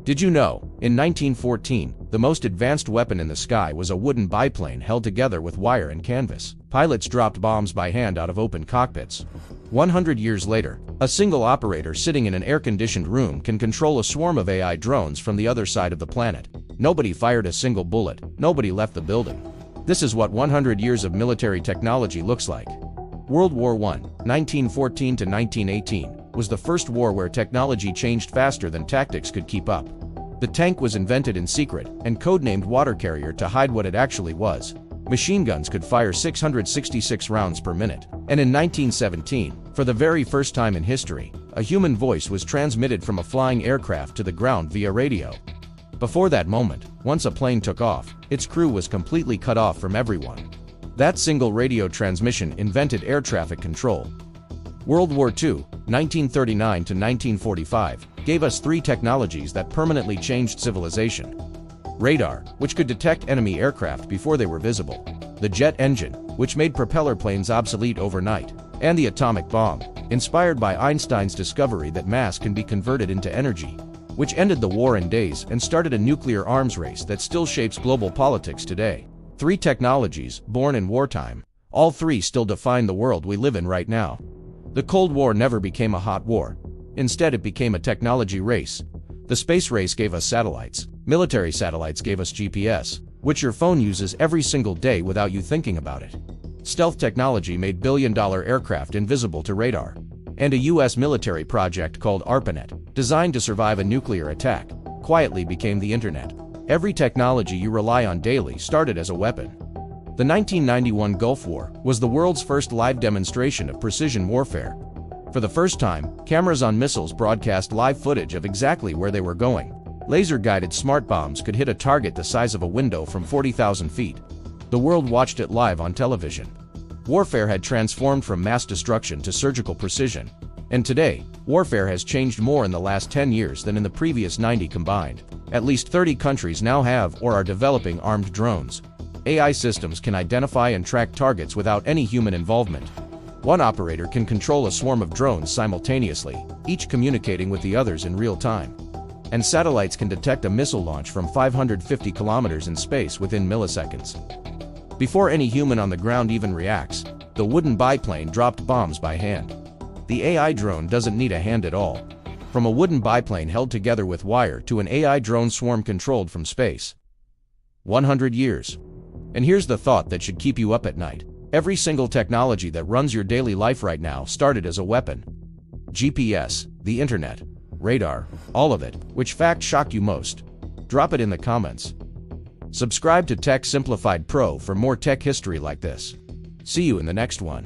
Did you know, in 1914, the most advanced weapon in the sky was a wooden biplane held together with wire and canvas? Pilots dropped bombs by hand out of open cockpits. 100 years later, a single operator sitting in an air-conditioned room can control a swarm of AI drones from the other side of the planet. Nobody fired a single bullet, nobody left the building. This is what 100 years of military technology looks like. World War I, 1914 to 1918, was the first war where technology changed faster than tactics could keep up. The tank was invented in secret and codenamed water carrier to hide what it actually was. Machine guns could fire 666 rounds per minute. And in 1917, for the very first time in history, a human voice was transmitted from a flying aircraft to the ground via radio. Before that moment, once a plane took off, its crew was completely cut off from everyone. That single radio transmission invented air traffic control. World War II, 1939 to 1945, gave us three technologies that permanently changed civilization. Radar, which could detect enemy aircraft before they were visible. The jet engine, which made propeller planes obsolete overnight. And the atomic bomb, inspired by Einstein's discovery that mass can be converted into energy, which ended the war in days and started a nuclear arms race that still shapes global politics today. Three technologies, born in wartime. All three still define the world we live in right now. The Cold War never became a hot war. Instead, it became a technology race. The space race gave us satellites. Military satellites gave us GPS, which your phone uses every single day without you thinking about it. Stealth technology made billion-dollar aircraft invisible to radar. And a US military project called ARPANET, designed to survive a nuclear attack, quietly became the internet. Every technology you rely on daily started as a weapon. The 1991 Gulf War was the world's first live demonstration of precision warfare. For the first time, cameras on missiles broadcast live footage of exactly where they were going. Laser-guided smart bombs could hit a target the size of a window from 40,000 feet. The world watched it live on television. Warfare had transformed from mass destruction to surgical precision. And today, warfare has changed more in the last 10 years than in the previous 90 combined. At least 30 countries now have or are developing armed drones. AI systems can identify and track targets without any human involvement. One operator can control a swarm of drones simultaneously, each communicating with the others in real time. And satellites can detect a missile launch from 550 kilometers in space within milliseconds. Before any human on the ground even reacts, the wooden biplane dropped bombs by hand. The AI drone doesn't need a hand at all. From a wooden biplane held together with wire to an AI drone swarm controlled from space. 100 years. And here's the thought that should keep you up at night. Every single technology that runs your daily life right now started as a weapon. GPS, the internet, radar, all of it. Which fact shocked you most? Drop it in the comments. Subscribe to Tech Simplified Pro for more tech history like this. See you in the next one.